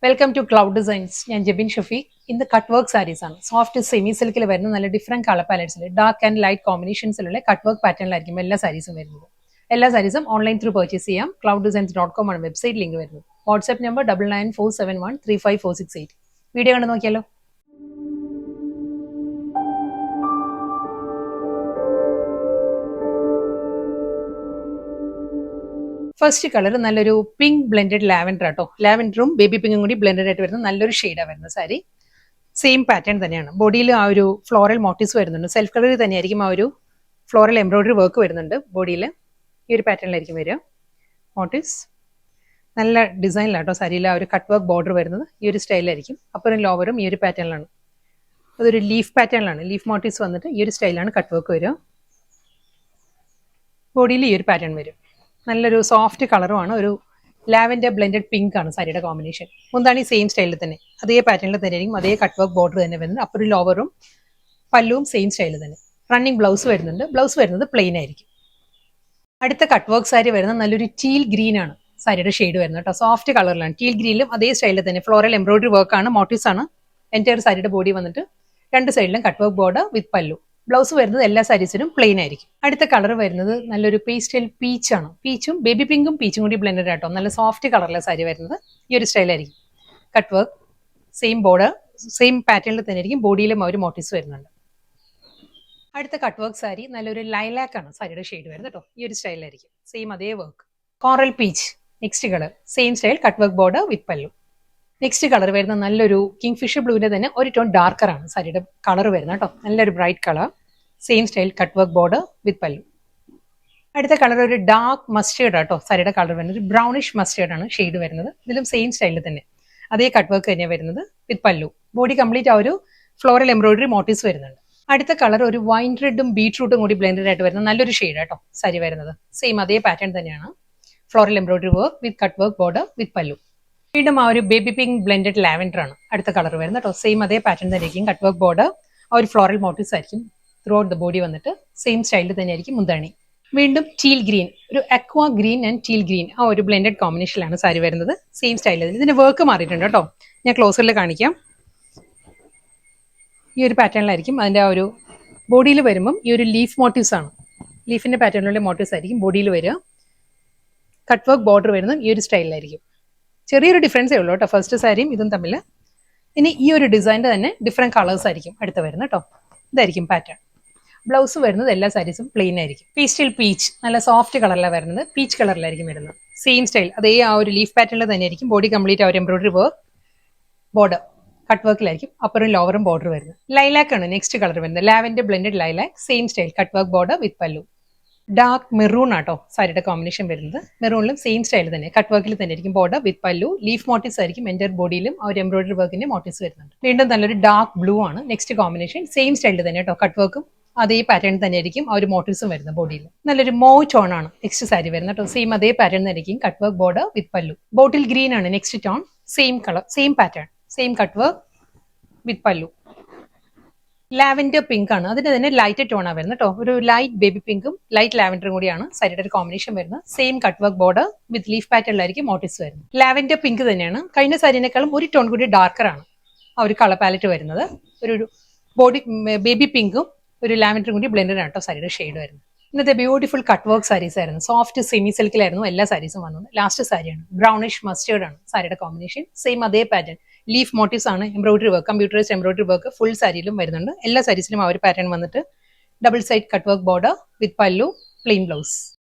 Welcome to cloud designs. ഞാൻ ജെബിൻ ഷഫീഖ്. ഇന്ന് cut work saris ആണ്. സോഫ്റ്റ് സെമി സിൽക്കിൽ വരുന്ന നല്ല ഡിഫറെന്റ് കളർ പാലറ്റ്സിൽ ഡാർക്ക് ആൻഡ് ലൈറ്റ് കോമ്പിനേഷൻസിലുള്ള കട്ട് വർക്ക് പാറ്റേണിലായിരിക്കും എല്ലാ സാരീസും വരുന്നത്. എല്ലാ സാരീസും ഓൺലൈൻ ത്രൂ പർച്ചേസ് ചെയ്യാം. clouddesigns.com ആണ് വെബ്സൈറ്റ് ലിങ്ക് വരുന്നത്. WhatsApp number 9947135468. വീഡിയോ കണ്ട് നോക്കിയാലോ. ഫസ്റ്റ് കളർ നല്ലൊരു പിങ്ക് ബ്ലെൻഡഡ് ലാവൻഡർ ആട്ടോ. ലാവൻഡറും ബേബി പിങ്കും കൂടി ബ്ലെൻഡഡ് ആയിട്ട് വരുന്ന നല്ലൊരു ഷെയ്ഡാണ് വരുന്നത് സാരി. സെയിം പാറ്റേൺ തന്നെയാണ്. ബോഡിയിൽ ആ ഒരു ഫ്ലോറൽ മോട്ടീവ്സ് വരുന്നുണ്ട്. സെൽഫ് കളറിൽ തന്നെയായിരിക്കും ആ ഒരു ഫ്ലോറൽ എംബ്രോയിഡറി വർക്ക് വരുന്നുണ്ട്. ബോഡിയിൽ ഈ ഒരു പാറ്റേണിലായിരിക്കും വരിക മോട്ടീവ്സ്. നല്ല ഡിസൈനിലാട്ടോ സാരിയിൽ ആ ഒരു കട്ട് വർക്ക് ബോർഡർ വരുന്നത് ഈ ഒരു സ്റ്റൈലായിരിക്കും. അപ്പറും ലോവറും ഈ ഒരു പാറ്റേണിലാണ്. അതൊരു ലീഫ് പാറ്റേണിലാണ്. ലീഫ് മോട്ടീവ്സ് വന്നിട്ട് ഈ ഒരു സ്റ്റൈലാണ് കട്ട് വർക്ക് വരിക. ബോഡിയിൽ ഈ ഒരു പാറ്റേൺ വരും. നല്ലൊരു സോഫ്റ്റ് കളറുമാണ്. ഒരു ലാവൻഡർ ബ്ലെൻഡഡ് പിങ്ക് ആണ് സാരിയുടെ കോമ്പിനേഷൻ. മുന്താണി സെയിം സ്റ്റൈലിൽ തന്നെ അതേ പാറ്റേണിൽ തന്നെ ആയിരിക്കും. അതേ കട്ട് വർക്ക് ബോർഡർ തന്നെ വരുന്നത്. അപ്പറും ലോവറും പല്ലുവും സെയിം സ്റ്റൈലിൽ തന്നെ. റണ്ണിങ് ബ്ലൗസ് വരുന്നുണ്ട്. ബ്ലൗസ് വരുന്നത് പ്ലെയിൻ ആയിരിക്കും. അടുത്ത കട്ട് വർക്ക് സാരി വരുന്നത് നല്ലൊരു ടീൽ ഗ്രീൻ ആണ് സാരിയുടെ ഷെയ്ഡ് വരുന്നത് കേട്ടോ. സോഫ്റ്റ് കളറിലാണ്. ടീൽ ഗ്രീനിലും അതേ സ്റ്റൈലിൽ തന്നെ ഫ്ലോറൽ എംബ്രോയിഡറി വർക്ക് ആണ്. മോട്ടീവ്സ് ആണ്. എൻറ്റയർ സാരിയുടെ ബോഡി വന്നിട്ട് രണ്ട് സൈഡിലും കട്ട് വർക്ക് ബോർഡർ വിത്ത് പല്ലു. ബ്ലൗസ് വരുന്നത് എല്ലാ സാരീസിനും പ്ലെയിൻ ആയിരിക്കും. അടുത്ത കളർ വരുന്നത് നല്ലൊരു പേസ്റ്റൽ പീച്ച് ആണ്. പീച്ചും ബേബി പിങ്കും പീച്ചും കൂടി ബ്ലെൻഡഡ് ആട്ടോ. നല്ല സോഫ്റ്റ് കളറിലെ സാരി വരുന്നത് ഈ ഒരു സ്റ്റൈലായിരിക്കും. Cut work same border same പാറ്റേണിൽ തന്നെ ആയിരിക്കും. ബോഡിയിലും ഒരു മോട്ടീവ്സ് വരുന്നുണ്ട്. അടുത്ത കട്ട് വർക്ക് സാരി നല്ലൊരു ലൈലാക്ക് ആണ് സാരിയുടെ ഷെയ്ഡ് വരുന്നത് കേട്ടോ. ഈ ഒരു സ്റ്റൈലായിരിക്കും. സെയിം അതേ work. Coral peach next colour. Same style cut work border with pallu. Next colour വരുന്ന നല്ലൊരു കിങ് ഫിഷർ ബ്ലൂവിന്റെ തന്നെ ഒരു ടോൺ ഡാർക്കർ ആണ് സാരിയുടെ കളർ വരുന്നത് കേട്ടോ. നല്ലൊരു bright colour. Same style cut work border with പല്ലു. അടുത്ത കളർ ഒരു ഡാർക്ക് മസ്റ്റേർഡ് ആട്ടോ. സാരിയുടെ കളർ വരുന്നത് ഒരു ബ്രൗണിഷ് മസ്റ്റേർഡ് ആണ് ഷെയ്ഡ് വരുന്നത്. ഇതിലും സെയിം സ്റ്റൈലിൽ തന്നെ അതേ കട്ട് വർക്ക് തന്നെയാണ് വരുന്നത് വിത്ത് പല്ലു. ബോഡി കംപ്ലീറ്റ് ആ ഒരു ഫ്ലോറൽ എംബ്രോയിഡറി മോട്ടീവ്സ് വരുന്നുണ്ട്. അടുത്ത കളർ ഒരു വൈൻ റെഡും ബീട്രൂട്ടും കൂടി ബ്ലെൻഡഡ് ആയിട്ട് വരുന്ന നല്ലൊരു ഷെയ്ഡ് ആട്ടോ സാരി വരുന്നത്. സെയിം അതേ പാറ്റേൺ തന്നെയാണ്. Floral embroidery work with cut work border with പല്ലു. വീണ്ടും ആ ഒരു ബേബി പിങ്ക് ബ്ലെൻഡഡ് ലാവൻഡർ ആണ് അടുത്ത കളർ വരുന്നത് കേട്ടോ. സെയിം അതേ പാറ്റേൺ തന്നെ ആയിരിക്കും. കട്ട് വർക്ക് ബോർഡർ ആ ഒരു ഫ്ലോറൽ മോട്ടീവ്സ് ആയിരിക്കും ത്രൂ ഔട്ട് ദ ബോഡി വന്നിട്ട്. സെയിം സ്റ്റൈലിൽ തന്നെ ആയിരിക്കും മുന്താണി. വീണ്ടും ടീൽ ഗ്രീൻ, ഒരു അക്വാ ഗ്രീൻ ആൻഡ് ടീൽ ഗ്രീൻ ആ ഒരു ബ്ലെൻഡഡ് കോമ്പിനേഷനിലാണ് സാരി വരുന്നത്. സെയിം സ്റ്റൈലിൽ. ഇതിന്റെ വർക്ക് മാറിയിട്ടുണ്ട് കേട്ടോ. ഞാൻ ക്ലോസറിൽ കാണിക്കാം. ഈ ഒരു പാറ്റേണിലായിരിക്കും അതിന്റെ ആ ഒരു ബോഡിയിൽ വരുമ്പം ഈ ഒരു ലീഫ് മോട്ടീവ്സ് ആണ്. ലീഫിന്റെ പാറ്റേണിലുള്ള മോട്ടീവ്സ് ആയിരിക്കും ബോഡിയിൽ വരിക. കട്ട് വർക്ക് ബോർഡർ വരുന്നത് ഈ ഒരു സ്റ്റൈലിലായിരിക്കും. ചെറിയൊരു ഡിഫറൻസേ ഉള്ളൂ കേട്ടോ ഫസ്റ്റ് സാരിയും ഇതും തമ്മിൽ. ഇനി ഈ ഒരു ഡിസൈനിന്റെ തന്നെ ഡിഫറെന്റ് കളേഴ്സ് ആയിരിക്കും അടുത്ത് വരുന്നത് കേട്ടോ. ഇതായിരിക്കും പാറ്റേൺ. ബ്ലൗസ് വരുന്നത് എല്ലാ സാരീസും പ്ലെയിൻ ആയിരിക്കും. പേസ്റ്റൽ പീച്ച് നല്ല സോഫ്റ്റ് കളറിലാണ് വരുന്നത്. പീച്ച് കളറിലായിരിക്കും വരുന്നത്. സെയിം സ്റ്റൈൽ അതേ ആ ഒരു ലീഫ് പാറ്റേണിൽ തന്നെ ആയിരിക്കും. ബോഡി കംപ്ലീറ്റ് ആ ഒരു എംബ്രോയിഡറി വർക്ക് ബോർഡർ കട്ട് വർക്കിലായിരിക്കും. അപ്പറും ലോവറും ബോർഡർ വരുന്നത്. ലൈലാക്ക് ആണ് നെക്സ്റ്റ് കളർ വരുന്നത്. Lavender blended lilac. Same style cut work border with pallu. Dark maroon ആട്ടോ സാരിയുടെ കോമ്പിനേഷൻ വരുന്നത്. മെറൂണിലും സെയിം സ്റ്റൈൽ തന്നെ കട്ട് വർക്കിൽ തന്നെ ആയിരിക്കും border with pallu. Leaf motifs ആയിരിക്കും എൻറ്റയർ ബോഡിയിലും ആ ഒരു എംബ്രോയിഡറി വർക്കിന്റെ മോട്ടീവ്സ് വരുന്നുണ്ട്. വീണ്ടും നല്ലൊരു ഡാർക്ക് ബ്ലൂ ആണ് നെക്സ്റ്റ് കോമ്പിനേഷൻ. സെയിം സ്റ്റൈലിൽ തന്നെ കേട്ടോ. കട്ട് വർക്കും അതേ പാറ്റേൺ തന്നെ ആയിരിക്കും ആ ഒരു മോട്ടീവ്സും വരുന്നത് ബോഡിയിൽ. നല്ലൊരു മോവ് ടോൺ ആണ് നെക്സ്റ്റ് സാരി വരുന്നത് കേട്ടോ. സെയിം അതേ പാറ്റേൺ തന്നെ ആയിരിക്കും. Cut work border with pallu. Bottle green ആണ് next tone. Same colour same pattern same cut work with pallu. Lavender pink ആണ്. അതിന്റെ തന്നെ ലൈറ്റ് ടോൺ ആണ് വരുന്നത് കേട്ടോ. ഒരു ലൈറ്റ് ബേബി പിങ്കും ലൈറ്റ് ലാവൻഡറും കൂടിയാണ് സാരിയുടെ ഒരു കോമ്പിനേഷൻ വരുന്നത്. Same cut work border with leaf പാറ്റേണിലായിരിക്കും മോട്ടീവ്സ് വരുന്നത്. ലാവൻഡർ പിങ്ക് തന്നെയാണ്. കഴിഞ്ഞ സാരിനേക്കാളും ഒരു ടോൺ കൂടി ഡാർക്കർ ആണ് ആ ഒരു കളർ പാലറ്റ് വരുന്നത്. ഒരു ബോഡി ബേബി പിങ്കും ഒരു ലാവൻഡറും കൂടി ബ്ലെൻഡഡ് ആണ് കേട്ടോ സാരിയുടെ ഷെയ്ഡ് വരുന്നത്. ഇന്നത്തെ ബ്യൂട്ടിഫുൾ കട്ട് വർക്ക് സാരീസ് ആയിരുന്നു. സോഫ്റ്റ് സെമി സിൽക്കിലായിരുന്നു എല്ലാ സാരീസും വന്നത്. ലാസ്റ്റ് സാരിയാണ് ബ്രൗണിഷ് മസ്റ്റേർഡ് ആണ് സാരിയുടെ കോമ്പിനേഷൻ. സെയിം അതേ പാറ്റേൺ ലീഫ് മോട്ടീവ്സ് ആണ്. Embroidery work computerised embroidery work full സാരിയിലും വരുന്നുണ്ട്. എല്ലാ സാരീസിലും ആ ഒരു പാറ്റേൺ വന്നിട്ട് double side cut work border with pallu plain blouse.